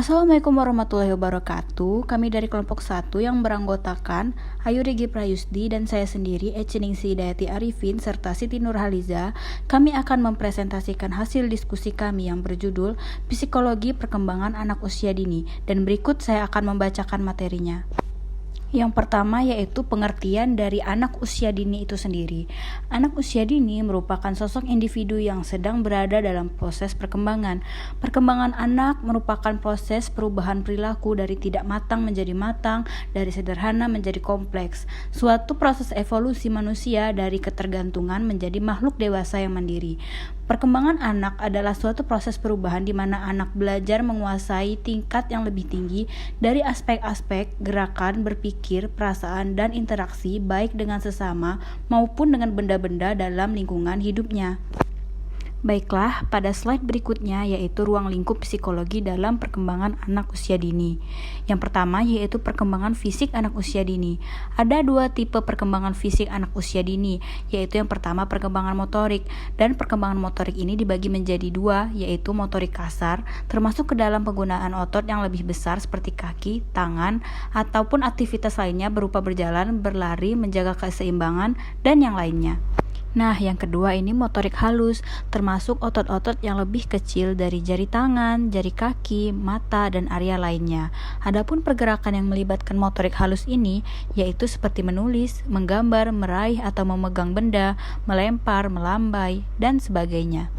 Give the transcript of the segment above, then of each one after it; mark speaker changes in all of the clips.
Speaker 1: Assalamualaikum warahmatullahi wabarakatuh. Kami dari kelompok 1 yang beranggotakan Ayu Rigi Prayusdi dan saya sendiri Eceningsi Hidayati Arifin serta Siti Nurhaliza. Kami akan mempresentasikan hasil diskusi kami yang berjudul Psikologi Perkembangan Anak Usia Dini, dan berikut saya akan membacakan materinya. Yang pertama yaitu pengertian dari anak usia dini itu sendiri. Anak usia dini merupakan sosok individu yang sedang berada dalam proses perkembangan. Perkembangan anak merupakan proses perubahan perilaku dari tidak matang menjadi matang, dari sederhana menjadi kompleks. Suatu proses evolusi manusia dari ketergantungan menjadi makhluk dewasa yang mandiri. Perkembangan anak adalah suatu proses perubahan di mana anak belajar menguasai tingkat yang lebih tinggi dari aspek-aspek gerakan, berpikir, perasaan, dan interaksi baik dengan sesama maupun dengan benda-benda dalam lingkungan hidupnya. Baiklah, pada slide berikutnya yaitu ruang lingkup psikologi dalam perkembangan anak usia dini. Yang pertama yaitu perkembangan fisik anak usia dini. Ada dua tipe perkembangan fisik anak usia dini, yaitu yang pertama perkembangan motorik, dan perkembangan motorik ini dibagi menjadi dua, yaitu motorik kasar, termasuk ke dalam penggunaan otot yang lebih besar seperti kaki, tangan, ataupun aktivitas lainnya berupa berjalan, berlari, menjaga keseimbangan, dan yang lainnya. Nah, yang kedua ini motorik halus, termasuk otot-otot yang lebih kecil dari jari tangan, jari kaki, mata, dan area lainnya. Adapun pergerakan yang melibatkan motorik halus ini, yaitu seperti menulis, menggambar, meraih atau memegang benda, melempar, melambai, dan sebagainya.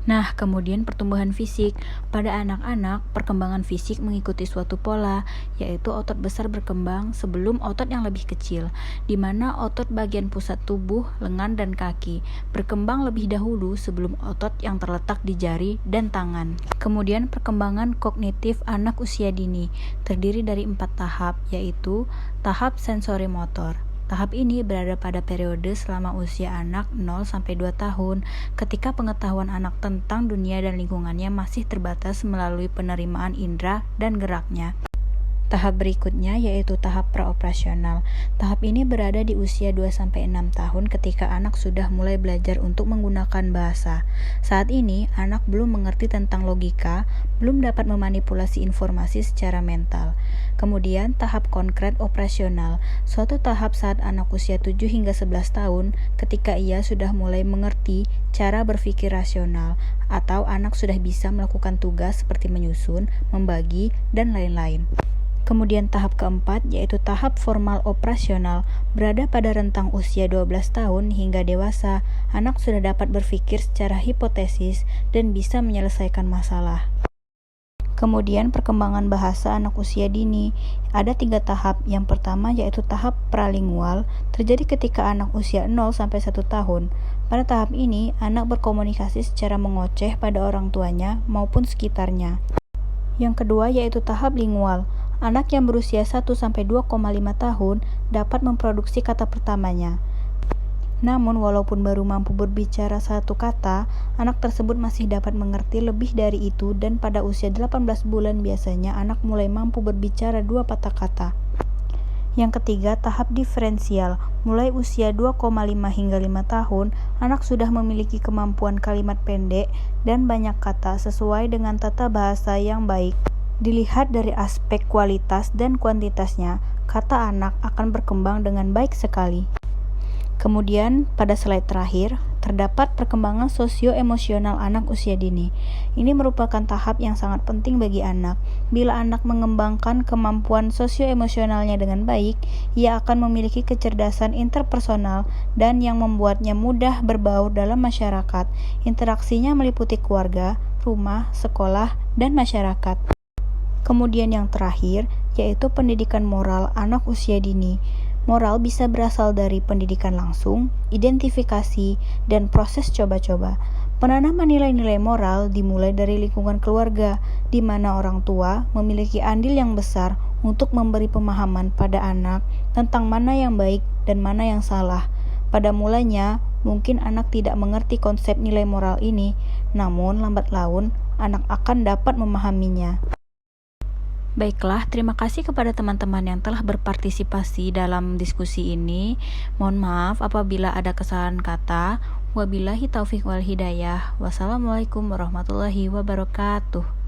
Speaker 1: Nah, kemudian pertumbuhan fisik. Pada anak-anak, perkembangan fisik mengikuti suatu pola, yaitu otot besar berkembang sebelum otot yang lebih kecil, di mana otot bagian pusat tubuh, lengan, dan kaki berkembang lebih dahulu sebelum otot yang terletak di jari dan tangan. Kemudian perkembangan kognitif anak usia dini terdiri dari 4 tahap, yaitu tahap sensori motor. Tahap ini berada pada periode selama usia anak 0-2 tahun, ketika pengetahuan anak tentang dunia dan lingkungannya masih terbatas melalui penerimaan indera dan geraknya. Tahap berikutnya yaitu tahap praoperasional. Tahap ini berada di usia 2-6 tahun ketika anak sudah mulai belajar untuk menggunakan bahasa. Saat ini, anak belum mengerti tentang logika, belum dapat memanipulasi informasi secara mental. Kemudian, tahap konkret operasional, suatu tahap saat anak usia 7-11 tahun ketika ia sudah mulai mengerti cara berpikir rasional, atau anak sudah bisa melakukan tugas seperti menyusun, membagi, dan lain-lain. Kemudian tahap keempat yaitu tahap formal operasional, berada pada rentang usia 12 tahun hingga dewasa. Anak sudah dapat berpikir secara hipotesis dan bisa menyelesaikan masalah. Kemudian perkembangan bahasa anak usia dini. Ada 3 tahap. Yang pertama yaitu tahap pralingual, terjadi ketika anak usia 0-1 tahun. Pada tahap ini, anak berkomunikasi secara mengoceh pada orang tuanya maupun sekitarnya. Yang kedua yaitu tahap lingual. Anak yang berusia 1-2,5 tahun dapat memproduksi kata pertamanya. Namun, walaupun baru mampu berbicara satu kata, anak tersebut masih dapat mengerti lebih dari itu, dan pada usia 18 bulan biasanya anak mulai mampu berbicara 2 patah kata. Yang ketiga, tahap diferensial. Mulai usia 2,5 hingga 5 tahun, anak sudah memiliki kemampuan kalimat pendek dan banyak kata sesuai dengan tata bahasa yang baik. Dilihat dari aspek kualitas dan kuantitasnya, kata anak akan berkembang dengan baik sekali. Kemudian, pada slide terakhir, terdapat perkembangan sosio-emosional anak usia dini. Ini merupakan tahap yang sangat penting bagi anak. Bila anak mengembangkan kemampuan sosio-emosionalnya dengan baik, ia akan memiliki kecerdasan interpersonal dan yang membuatnya mudah berbaur dalam masyarakat. Interaksinya meliputi keluarga, rumah, sekolah, dan masyarakat. Kemudian yang terakhir, yaitu pendidikan moral anak usia dini. Moral bisa berasal dari pendidikan langsung, identifikasi, dan proses coba-coba. Penanaman nilai-nilai moral dimulai dari lingkungan keluarga, di mana orang tua memiliki andil yang besar untuk memberi pemahaman pada anak tentang mana yang baik dan mana yang salah. Pada mulanya, mungkin anak tidak mengerti konsep nilai moral ini, namun lambat laun anak akan dapat memahaminya. Baiklah, terima kasih kepada teman-teman yang telah berpartisipasi dalam diskusi ini. Mohon maaf apabila ada kesalahan kata. Wabillahi taufiq wal hidayah. Wassalamualaikum warahmatullahi wabarakatuh.